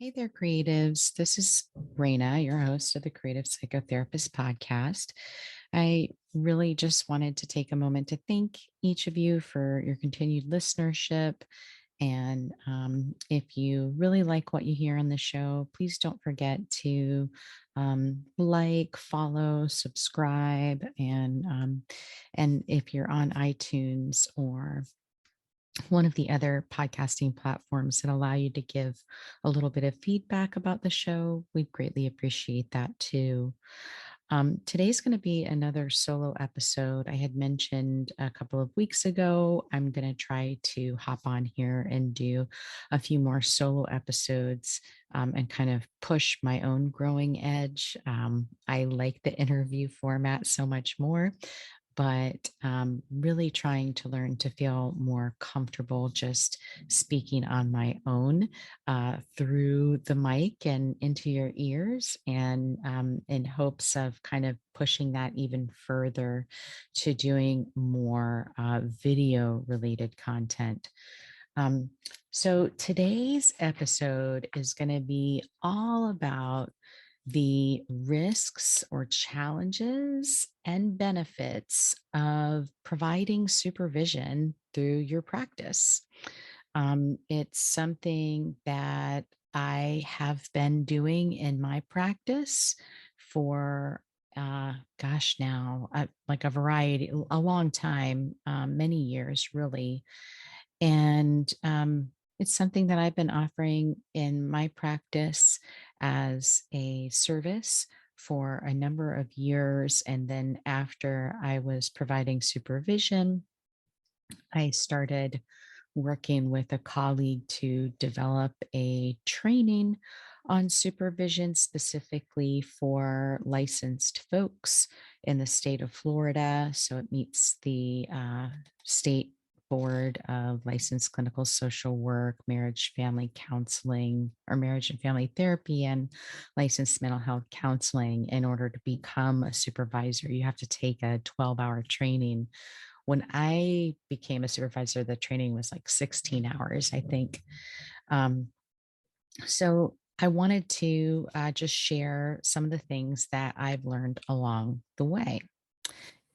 Hey there, creatives. This is Reina, your host of the Creative Psychotherapist Podcast. I really just wanted to take a moment to thank each of you for your continued listenership. And if you really like what you hear on the show, please don't forget to like, follow, subscribe, and if you're on iTunes or one of the other podcasting platforms that allow you to give a little bit of feedback about the show, we'd greatly appreciate that too. Today's going to be another solo episode. I had mentioned a couple of weeks ago, I'm going to try to hop on here and do a few more solo episodes and kind of push my own growing edge. I like the interview format so much more, but really trying to learn to feel more comfortable just speaking on my own through the mic and into your ears, and in hopes of kind of pushing that even further to doing more video related content. Um, so today's episode is going to be all about the risks or challenges and benefits of providing supervision through your practice. It's something that I have been doing in my practice for now, like a variety, a long time, many years really. And it's something that I've been offering in my practice as a service for a number of years. And then after I was providing supervision, I started working with a colleague to develop a training on supervision specifically for licensed folks in the state of Florida. So it meets the state board of licensed clinical social work, marriage, family counseling, or marriage and family therapy, and licensed mental health counseling. In order to become a supervisor, you have to take a 12-hour training. When I became a supervisor, the training was like 16 hours, I think. Um, so I wanted to just share some of the things that I've learned along the way.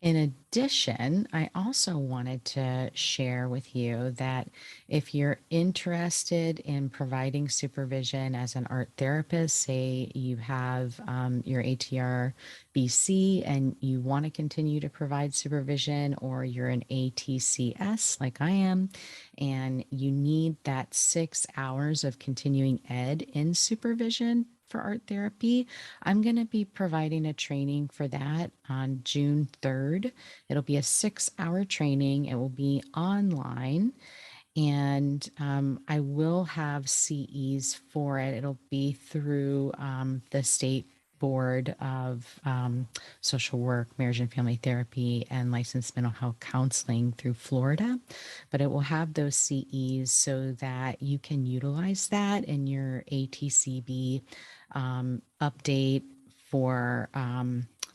In addition, I also wanted to share with you that if you're interested in providing supervision as an art therapist, say you have your ATR BC and you want to continue to provide supervision, or you're an ATCS like I am, and you need that 6 hours of continuing ed in supervision for art therapy, I'm going to be providing a training for that on June 3rd. It'll be a 6 hour training. It will be online, and I will have CEs for it. It'll be through the state board of social work, marriage and family therapy, and licensed mental health counseling through Florida. But it will have those CEs so that you can utilize that in your ATCB update for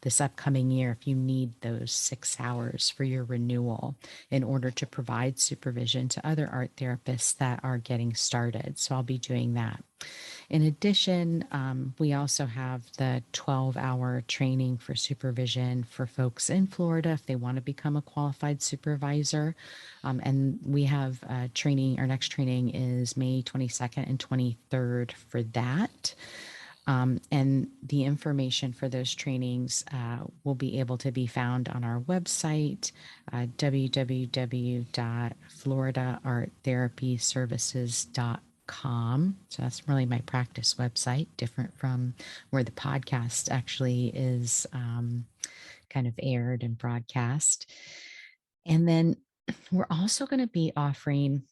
this upcoming year if you need those 6 hours for your renewal in order to provide supervision to other art therapists that are getting started. So I'll be doing that. In addition, we also have the 12-hour training for supervision for folks in Florida if they want to become a qualified supervisor. And we have training, our next training is May 22nd and 23rd for that. And the information for those trainings will be able to be found on our website, www.floridaarttherapyservices.com. So that's really my practice website, different from where the podcast actually is kind of aired and broadcast. And then we're also going to be offering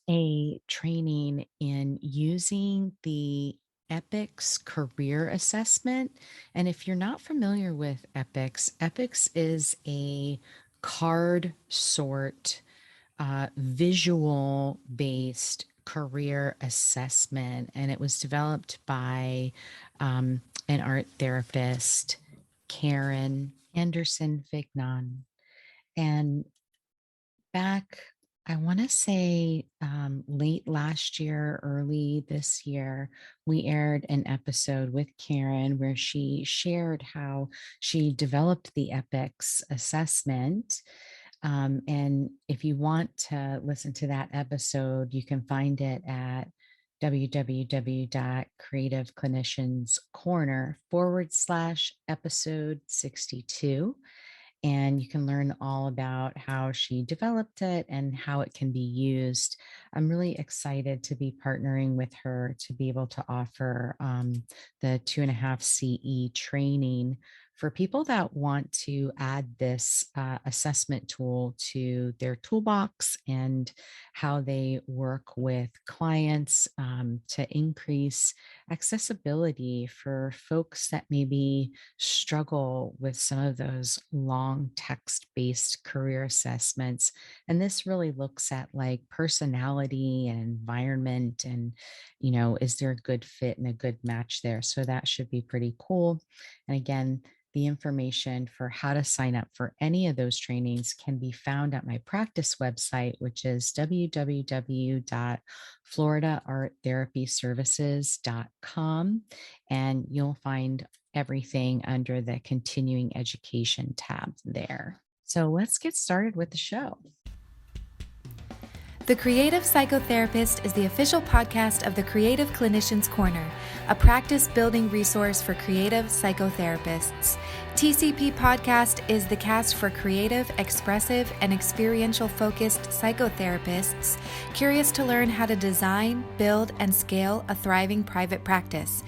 a training in using the Epics career assessment. And if you're not familiar with Epics, Epics is a card sort, visual based career assessment. And it was developed by an art therapist, Karen Anderson Vignon. And back, I want to say late last year, early this year, we aired an episode with Karen where she shared how she developed the EPICS assessment. And if you want to listen to that episode, you can find it at www.creativeclinicianscorner/episode 62, and you can learn all about how she developed it and how it can be used. I'm really excited to be partnering with her to be able to offer the 2.5 CE training for people that want to add this assessment tool to their toolbox and how they work with clients to increase accessibility for folks that maybe struggle with some of those long text based career assessments. And this really looks at like personality and environment and, is there a good fit and a good match there? So that should be pretty cool. And again, the information for how to sign up for any of those trainings can be found at my practice website, which is www.floridaarttherapyservices.com. And you'll find everything under the continuing education tab there. So let's get started with the show. The Creative Psychotherapist is the official podcast of the Creative Clinician's Corner, a practice-building resource for creative psychotherapists. TCP Podcast is the cast for creative, expressive, and experiential-focused psychotherapists curious to learn how to design, build, and scale a thriving private practice.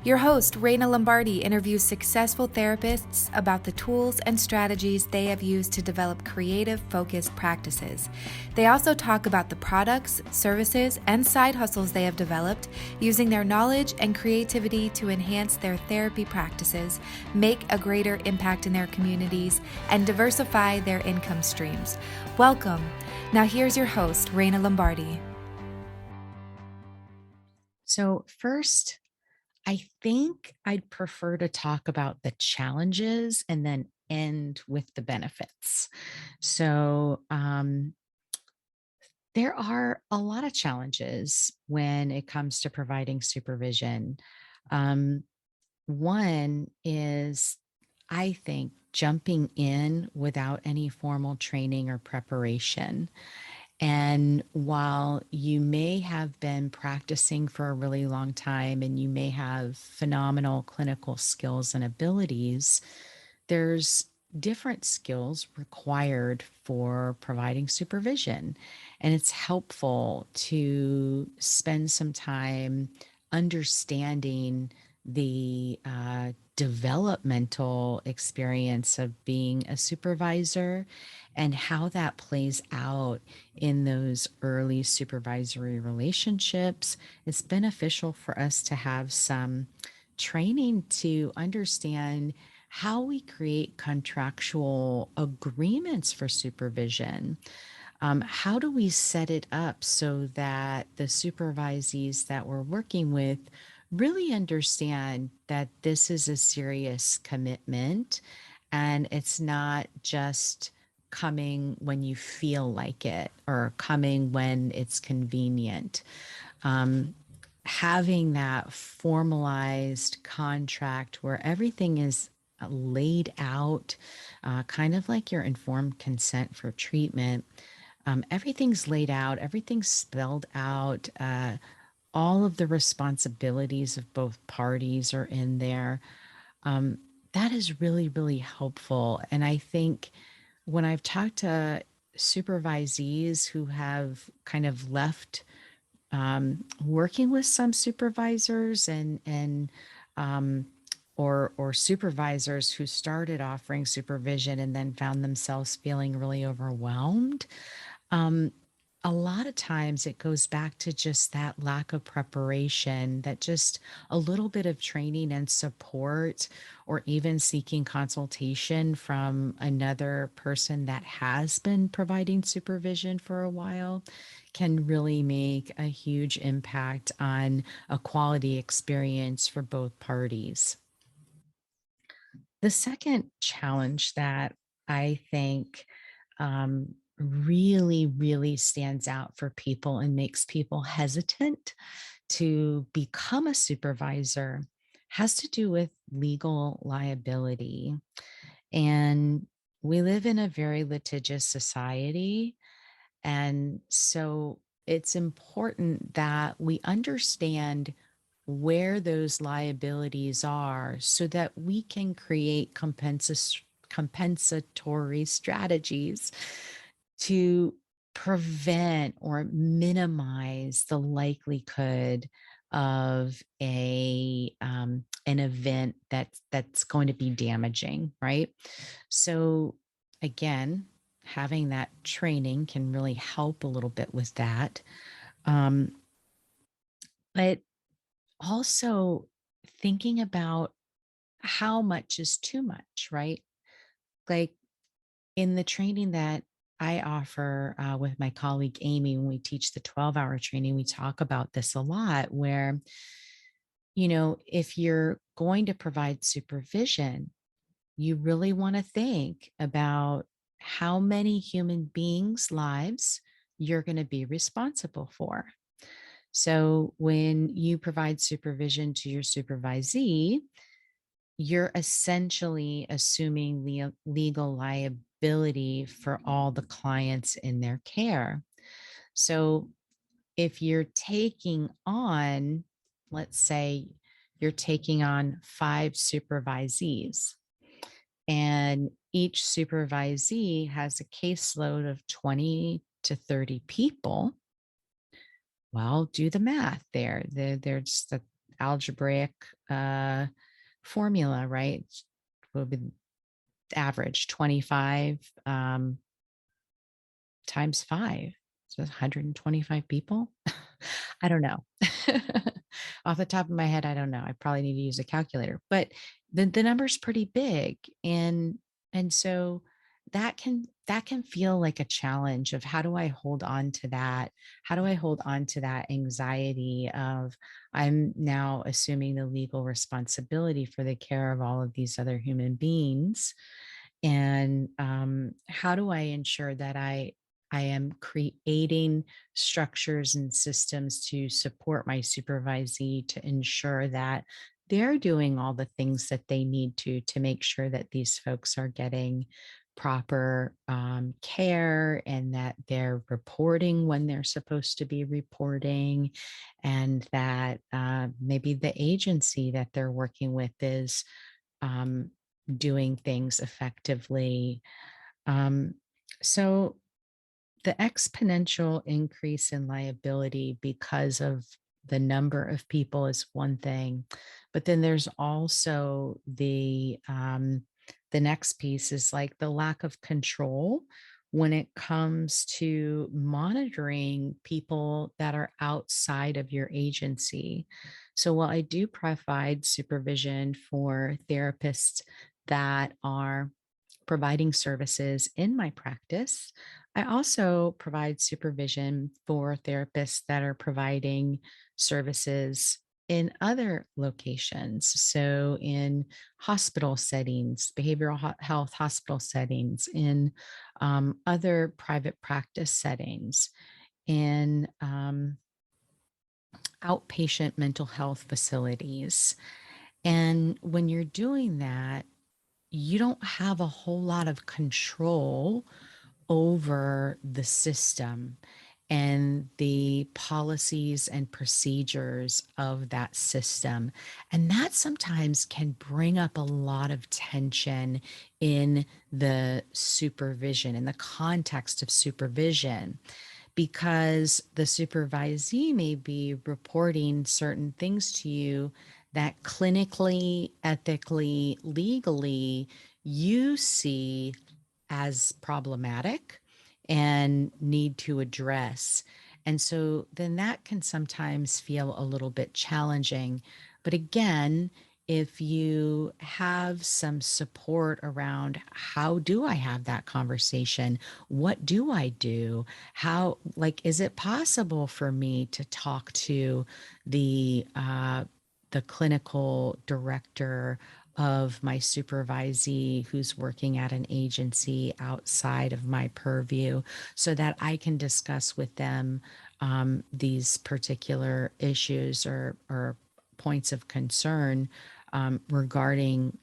Your host, Reina Lombardi, interviews successful therapists about the tools and strategies they have used to develop creative-focused practices. They also talk about the products, services, and side hustles they have developed using their knowledge and creativity to enhance their therapy practices, make a greater impact in their communities, and diversify their income streams. Welcome. Now here's your host, Reina Lombardi. So first, I think I'd prefer to talk about the challenges and then end with the benefits. So, there are a lot of challenges when it comes to providing supervision. Um, One is, I think, jumping in without any formal training or preparation. And while you may have been practicing for a really long time and you may have phenomenal clinical skills and abilities, there's different skills required for providing supervision. And it's helpful to spend some time understanding the developmental experience of being a supervisor and how that plays out in those early supervisory relationships. It's beneficial for us to have some training to understand how we create contractual agreements for supervision. How do we set it up so that the supervisees that we're working with really understand that this is a serious commitment and it's not just coming when you feel like it or coming when it's convenient? Um, Having that formalized contract where everything is laid out, kind of like your informed consent for treatment. Everything's laid out, everything's spelled out. All of the responsibilities of both parties are in there. Um, that is really, really helpful. And I think when I've talked to supervisees who have kind of left working with some supervisors and um, or supervisors who started offering supervision and then found themselves feeling really overwhelmed. Um, a lot of times it goes back to just that lack of preparation, that just a little bit of training and support, or even seeking consultation from another person that has been providing supervision for a while can really make a huge impact on a quality experience for both parties. The second challenge that I think really, really stands out for people and makes people hesitant to become a supervisor has to do with legal liability. And we live in a very litigious society. And so it's important that we understand where those liabilities are so that we can create compensatory strategies to prevent or minimize the likelihood of an event that's going to be damaging, right? So again, having that training can really help a little bit with that. Um, but also thinking about how much is too much, right? Like in the training that I offer with my colleague Amy, when we teach the 12-hour training, we talk about this a lot where, if you're going to provide supervision, you really want to think about how many human beings' lives you're going to be responsible for. So when you provide supervision to your supervisee, you're essentially assuming legal liability for all the clients in their care. So if you're taking on, let's say, you're taking on 5 supervisees, and each supervisee has a caseload of 20 to 30 people. Well, do the math there. There's the algebraic uh, formula, right? Will be average 25 times 5. So 125 people. I don't know. Off the top of my head, I don't know. I probably need to use a calculator, but the number's pretty big. And so that can feel like a challenge of how do I hold on to that? How do I hold on to that anxiety of I'm now assuming the legal responsibility for the care of all of these other human beings? And how do I ensure that I am creating structures and systems to support my supervisee to ensure that they're doing all the things that they need to make sure that these folks are getting proper care and that they're reporting when they're supposed to be reporting, and that maybe the agency that they're working with is um, doing things effectively. Um, so the exponential increase in liability because of the number of people is one thing, but then there's also the next piece is like the lack of control when it comes to monitoring people that are outside of your agency. So while I do provide supervision for therapists that are providing services in my practice, I also provide supervision for therapists that are providing services in other locations. So, in hospital settings, behavioral health hospital settings, in other private practice settings, in outpatient mental health facilities. And when you're doing that, you don't have a whole lot of control over the system and the policies and procedures of that system. And that sometimes can bring up a lot of tension in the supervision, in the context of supervision, because the supervisee may be reporting certain things to you that clinically, ethically, legally, you see as problematic and need to address. And so then that can sometimes feel a little bit challenging. But again, if you have some support around how do I have that conversation? What do I do? How, like, is it possible for me to talk to the clinical director of my supervisee who's working at an agency outside of my purview so that I can discuss with them these particular issues or points of concern regarding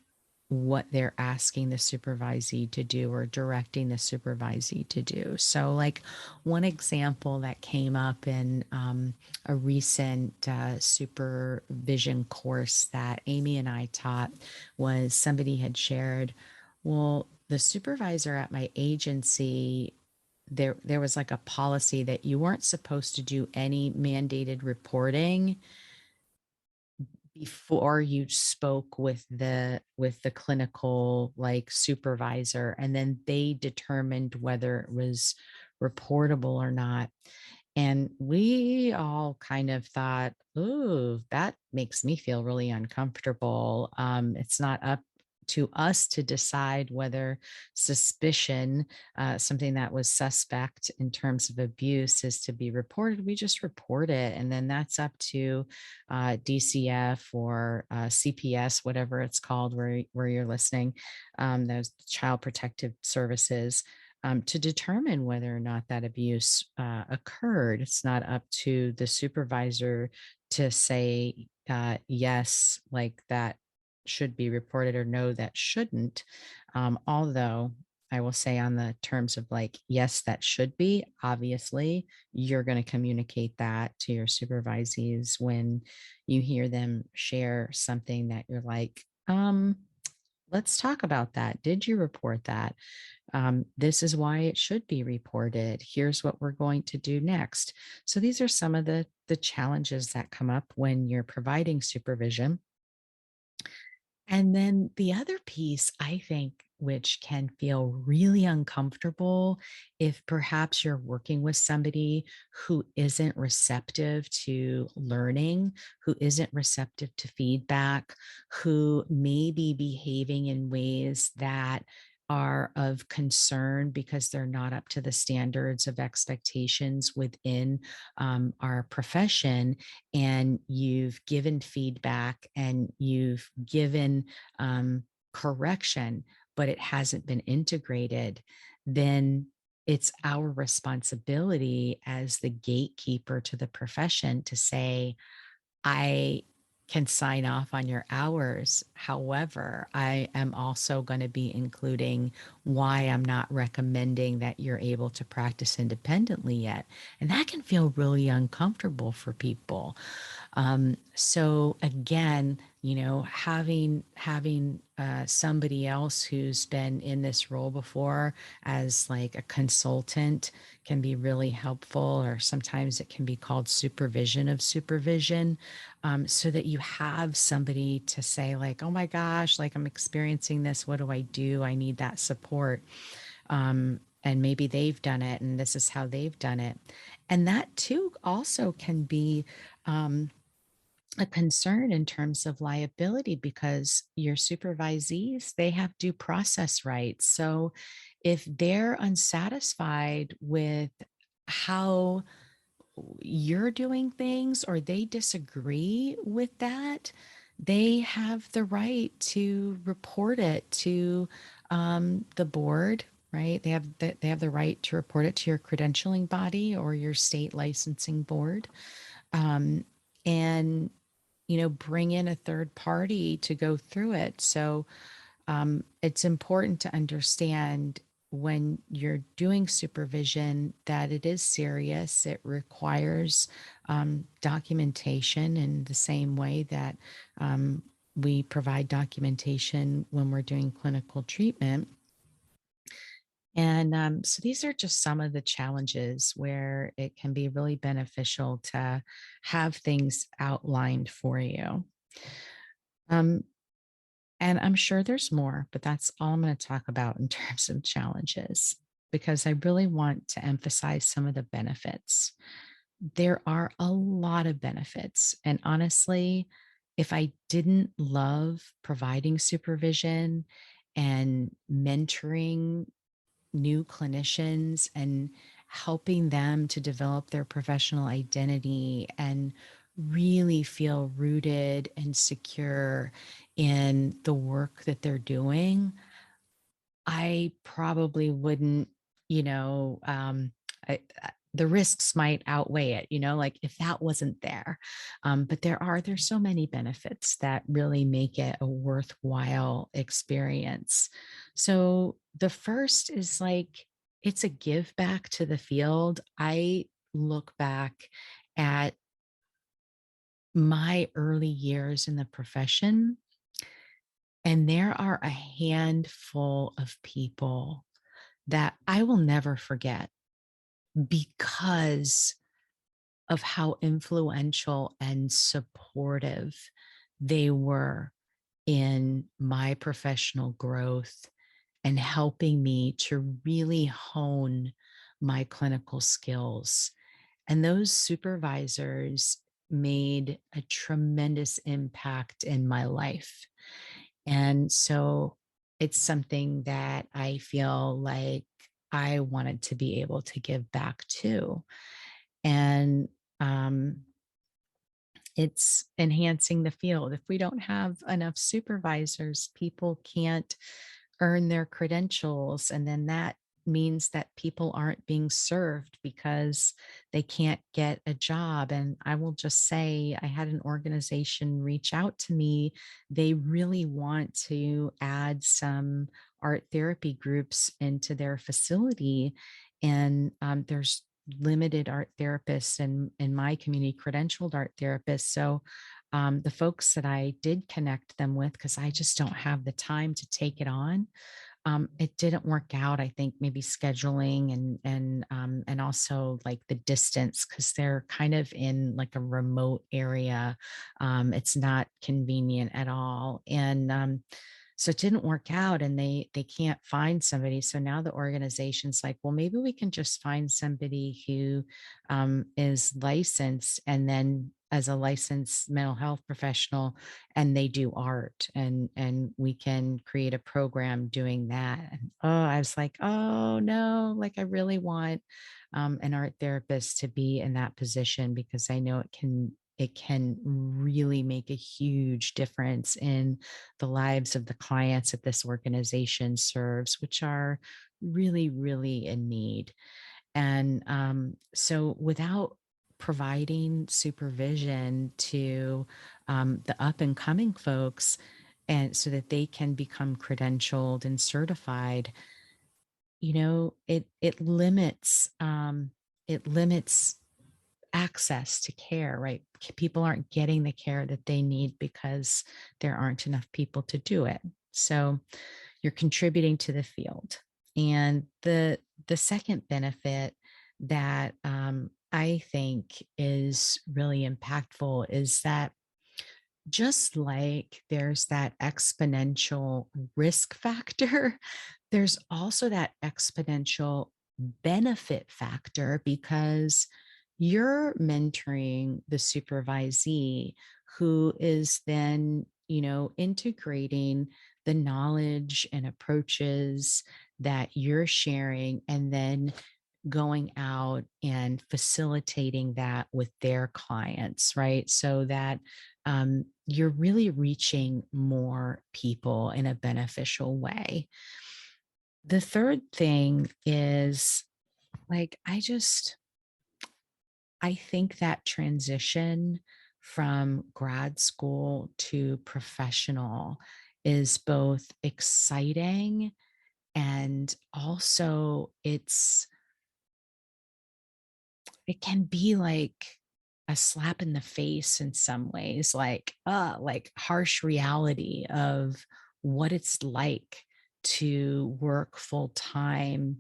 what they're asking the supervisee to do or directing the supervisee to do. So, like one example that came up in a recent supervision course that Amy and I taught was somebody had shared, well, the supervisor at my agency, there was like a policy that you weren't supposed to do any mandated reporting before you spoke with the clinical like supervisor, and then they determined whether it was reportable or not. And we all kind of thought, ooh, that makes me feel really uncomfortable. It's not up to us to decide whether suspicion, something that was suspect in terms of abuse, is to be reported. We just report it. And then that's up to DCF or CPS, whatever it's called, where you're listening, those Child Protective Services, to determine whether or not that abuse occurred. It's not up to the supervisor to say, yes, like that should be reported, or no, that shouldn't. Although I will say, on the terms of like, yes, that should be, obviously, you're going to communicate that to your supervisees when you hear them share something that you're like, let's talk about that. Did you report that? This is why it should be reported. Here's what we're going to do next. So these are some of the challenges that come up when you're providing supervision. And then the other piece, I think, which can feel really uncomfortable if perhaps you're working with somebody who isn't receptive to learning, who isn't receptive to feedback, who may be behaving in ways that are of concern because they're not up to the standards of expectations within our profession, and you've given feedback and you've given correction, but it hasn't been integrated, then it's our responsibility as the gatekeeper to the profession to say, I can sign off on your hours. However, I am also going to be including why I'm not recommending that you're able to practice independently yet. And that can feel really uncomfortable for people. So again, having somebody else who's been in this role before as like a consultant can be really helpful, or sometimes it can be called supervision of supervision, so that you have somebody to say like, oh my gosh, like I'm experiencing this. What do I do? I need that support. And maybe they've done it and this is how they've done it. And that too also can be a concern in terms of liability, because your supervisees, they have due process rights. So if they're unsatisfied with how you're doing things, or they disagree with that, they have the right to report it to the board, right? They have the right to report it to your credentialing body or your state licensing board, um, and bring in a third party to go through it. So it's important to understand when you're doing supervision that it is serious. It requires documentation in the same way that we provide documentation when we're doing clinical treatment. And so these are just some of the challenges where it can be really beneficial to have things outlined for you. Um, and I'm sure there's more, but that's all I'm going to talk about in terms of challenges, because I really want to emphasize some of the benefits. There are a lot of benefits. And honestly, if I didn't love providing supervision and mentoring new clinicians and helping them to develop their professional identity and really feel rooted and secure in the work that they're doing, I probably wouldn't, you know, the risks might outweigh it, like if that wasn't there. But there's so many benefits that really make it a worthwhile experience. So the first is like, it's a give back to the field. I look back at my early years in the profession, and there are a handful of people that I will never forget because of how influential and supportive they were in my professional growth and helping me to really hone my clinical skills. And those supervisors made a tremendous impact in my life. And so it's something that I feel like I wanted to be able to give back to. And um, it's enhancing the field. If we don't have enough supervisors, people can't earn their credentials. And then that means that people aren't being served because they can't get a job. And I will just say, I had an organization reach out to me. They really want to add some art therapy groups into their facility. And there's limited art therapists in my community, credentialed art therapists. So the folks that I did connect them with, because I just don't have the time to take it on, it didn't work out. I think maybe scheduling and also like the distance, because they're kind of in like a remote area. It's not convenient at all, and so it didn't work out, and they can't find somebody. So now the organization's like, well, maybe we can just find somebody who is licensed, and then as a licensed mental health professional, and they do art, and we can create a program doing that. And, oh, I was like, oh no, like I really want an art therapist to be in that position, because I know it can really make a huge difference in the lives of the clients that this organization serves, which are really, really in need. And so without providing supervision to the up and coming folks, and so that they can become credentialed and certified, it limits access to care, right? People aren't getting the care that they need because there aren't enough people to do it. So you're contributing to the field. And the second benefit that I think is really impactful is that just like there's that exponential risk factor, there's also that exponential benefit factor, because you're mentoring the supervisee who is then, integrating the knowledge and approaches that you're sharing, and then going out and facilitating that with their clients, right? So that you're really reaching more people in a beneficial way. The third thing is like, I think that transition from grad school to professional is both exciting, and also it can be like a slap in the face in some ways, like harsh reality of what it's like to work full time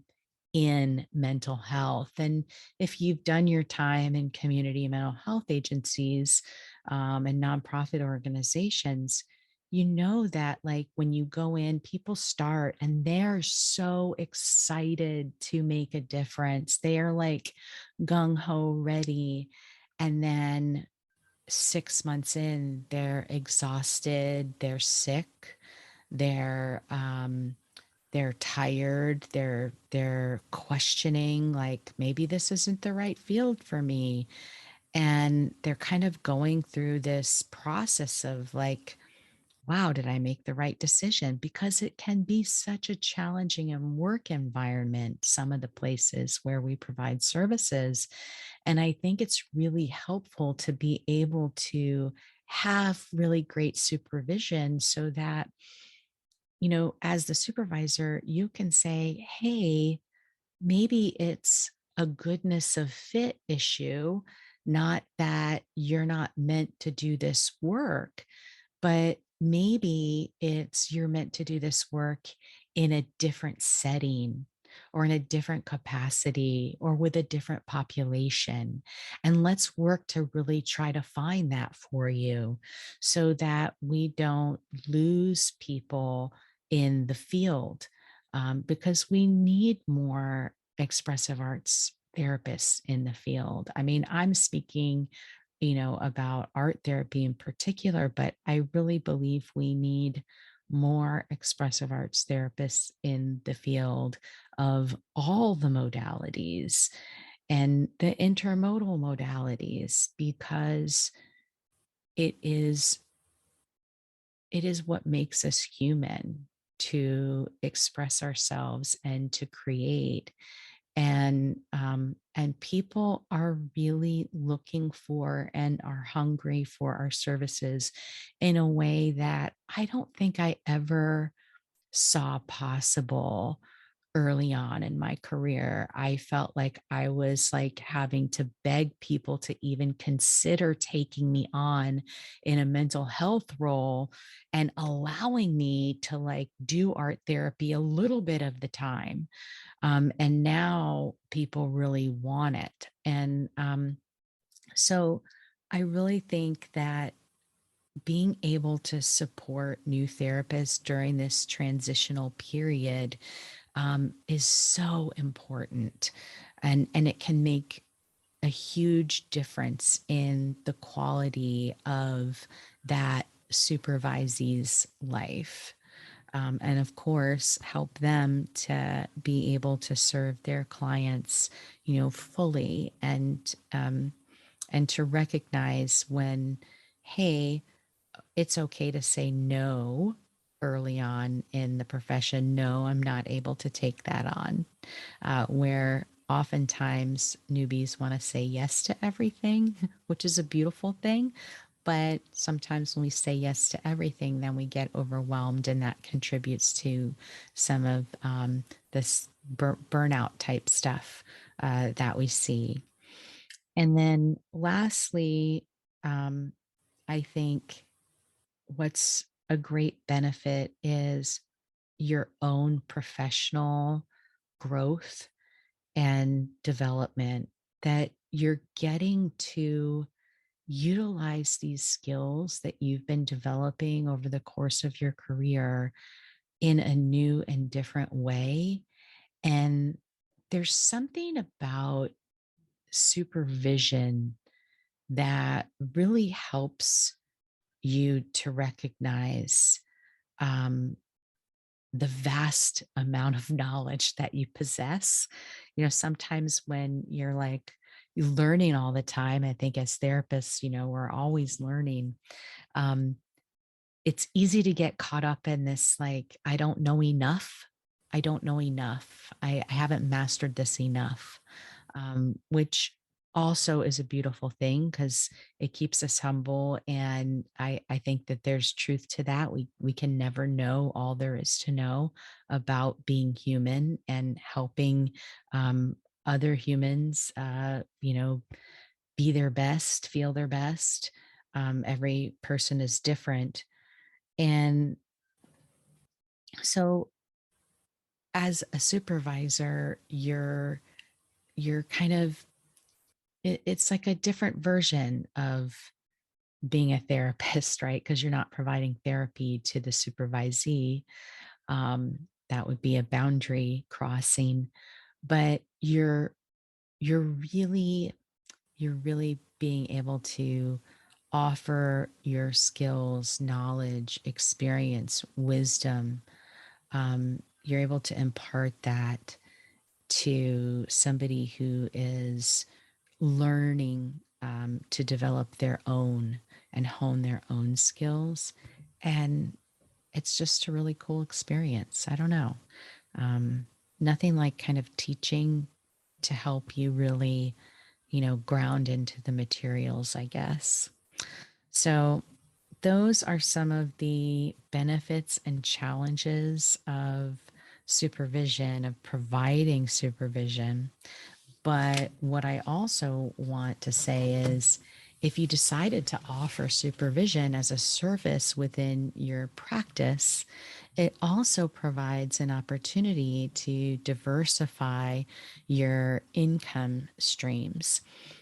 in mental health. And if you've done your time in community mental health agencies and nonprofit organizations, you know that like when you go in, people start and they're so excited to make a difference. They are like gung ho ready. And then 6 months in, they're exhausted, they're sick, they're they're tired, they're questioning like maybe this isn't the right field for me. And they're kind of going through this process of like, wow, did I make the right decision? Because it can be such a challenging and work environment, some of the places where we provide services. And I think it's really helpful to be able to have really great supervision so that, as the supervisor, you can say, hey, maybe it's a goodness of fit issue, not that you're not meant to do this work, but maybe it's you're meant to do this work in a different setting or in a different capacity or with a different population. And let's work to really try to find that for you so that we don't lose people in the field, because we need more expressive arts therapists in the field. I mean, I'm speaking about art therapy in particular, but I really believe we need more expressive arts therapists in the field of all the modalities and the intermodal modalities, because it is it is what makes us human to express ourselves and to create. And people are really looking for and are hungry for our services in a way that I don't think I ever saw possible early on in my career. I felt like I was like having to beg people to even consider taking me on in a mental health role and allowing me to like do art therapy a little bit of the time. And now people really want it. And so I really think that being able to support new therapists during this transitional period is so important. And it can make a huge difference in the quality of that supervisee's life. And of course, help them to be able to serve their clients, fully, and to recognize when, hey, it's okay to say no early on in the profession. No, I'm not able to take that on. Where oftentimes newbies want to say yes to everything, which is a beautiful thing. But sometimes when we say yes to everything, then we get overwhelmed, and that contributes to some of this burnout type stuff that we see. And then lastly, um, I think what's a great benefit is your own professional growth and development, that you're getting to utilize these skills that you've been developing over the course of your career in a new and different way. And there's something about supervision that really helps you to recognize um, the vast amount of knowledge that you possess. Sometimes when you're like learning all the time, I think as therapists, we're always learning. Um, it's easy to get caught up in this, like, I don't know enough. I don't know enough. I haven't mastered this enough, which also is a beautiful thing because it keeps us humble. And I think that there's truth to that. We can never know all there is to know about being human and helping um, other humans, be their best, feel their best. Every person is different. And so as a supervisor, you're kind of it's like a different version of being a therapist, right? Because you're not providing therapy to the supervisee. That would be a boundary crossing, but you're really you're really being able to offer your skills, knowledge, experience, wisdom. You're able to impart that to somebody who is learning to develop their own and hone their own skills. And it's just a really cool experience. I don't know. Um, Nothing like kind of teaching to help you really, ground into the materials, I guess. So, those are some of the benefits and challenges of supervision, of providing supervision. But what I also want to say is if you decided to offer supervision as a service within your practice, it also provides an opportunity to diversify your income streams.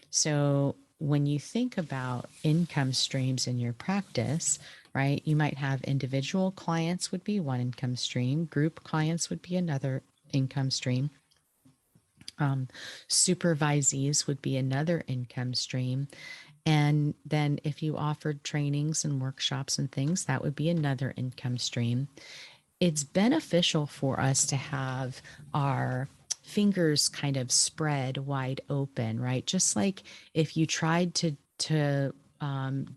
So, when you think about income streams in your practice, right, you might have individual clients would be one income stream, group clients would be another income stream. Um, Supervisees would be another income stream. And then if you offered trainings and workshops and things, that would be another income stream. It's beneficial for us to have our fingers kind of spread wide open, right? Just like if you tried to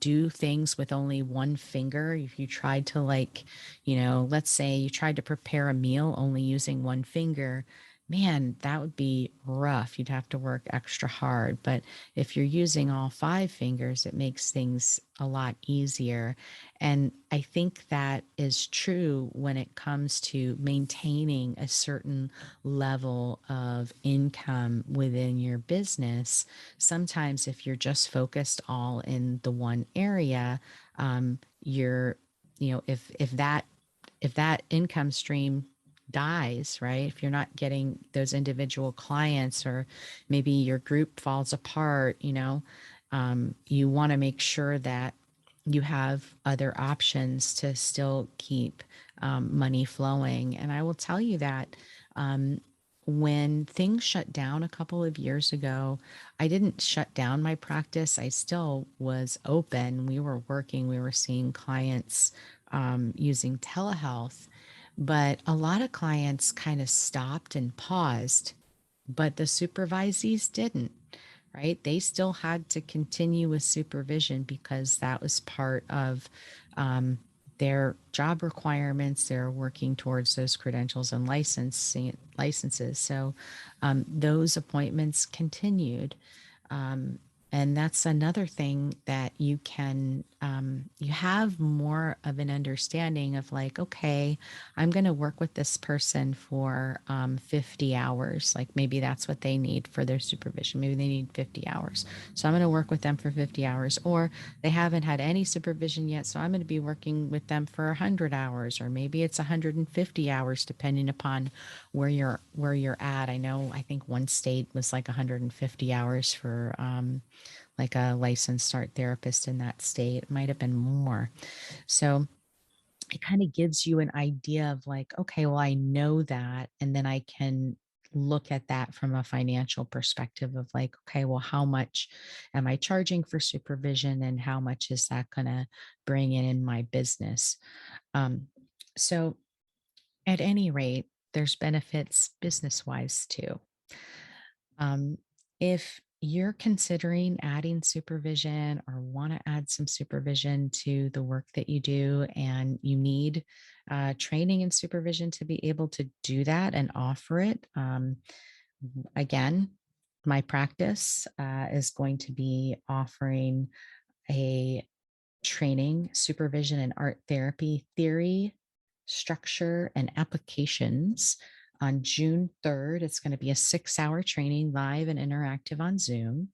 do things with only one finger, if you tried to let's say you tried to prepare a meal only using one finger, man, that would be rough. You'd have to work extra hard. But if you're using all five fingers, it makes things a lot easier. And I think that is true when it comes to maintaining a certain level of income within your business. Sometimes, if you're just focused all in the one area, you're, if that income stream dies, right? If you're not getting those individual clients, or maybe your group falls apart, you want to make sure that you have other options to still keep money flowing. And I will tell you that when things shut down a couple of years ago, I didn't shut down my practice. I still was open. We were working, we were seeing clients using telehealth, but a lot of clients kind of stopped and paused, but the supervisees didn't, right? They still had to continue with supervision because that was part of um, their job requirements. They're working towards those credentials and licenses. So those appointments continued. Um, and that's another thing that you have more of an understanding of like, okay, I'm going to work with this person for 50 hours. Like maybe that's what they need for their supervision. Maybe they need 50 hours. So I'm going to work with them for 50 hours. Or they haven't had any supervision yet. So I'm going to be working with them for 100 hours, or maybe it's 150 hours, depending upon where you're at. I think one state was like 150 hours for like a licensed art therapist in that state. It might have been more. So it kind of gives you an idea of like, okay, well, I know that. And then I can look at that from a financial perspective of like, okay, well, how much am I charging for supervision, and how much is that going to bring in my business? So at any rate, there's benefits business wise too. If you're considering adding supervision or want to add some supervision to the work that you do, and you need training and supervision to be able to do that and offer it, again, my practice is going to be offering a training, supervision, and art therapy theory, structure, and applications on June 3rd. It's going to be a 6-hour training, live and interactive on Zoom.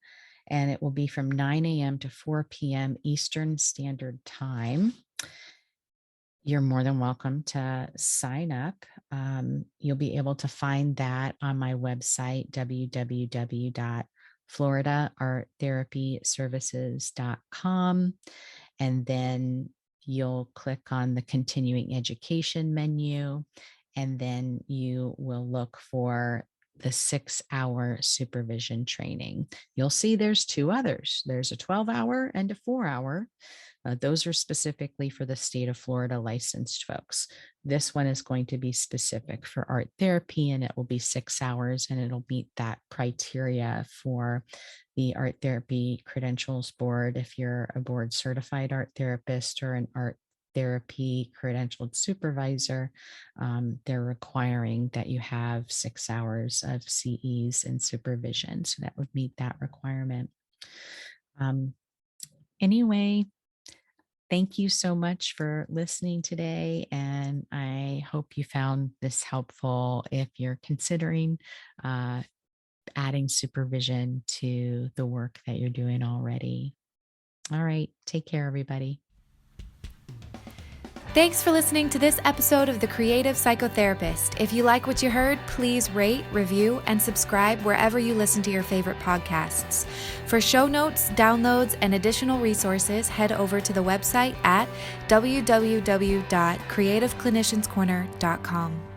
And it will be from 9 a.m. to 4 p.m. Eastern Standard Time. You're more than welcome to sign up. You'll be able to find that on my website, www.floridaarttherapyservices.com. And then you'll click on the continuing education menu, and then you will look for the 6-hour supervision training. You'll see there's two others. There's a 12-hour and a 4-hour. Those are specifically for the state of Florida licensed folks. This one is going to be specific for art therapy, and it will be 6 hours, and it'll meet that criteria for the Art Therapy Credentials Board. If you're a board certified art therapist or an art therapy credentialed supervisor, they're requiring that you have 6 hours of CEs and supervision. So that would meet that requirement. Anyway, thank you so much for listening today. And I hope you found this helpful if you're considering adding supervision to the work that you're doing already. All right. Take care, everybody. Thanks for listening to this episode of The Creative Psychotherapist. If you like what you heard, please rate, review, and subscribe wherever you listen to your favorite podcasts. For show notes, downloads, and additional resources, head over to the website at www.creativeclinicianscorner.com.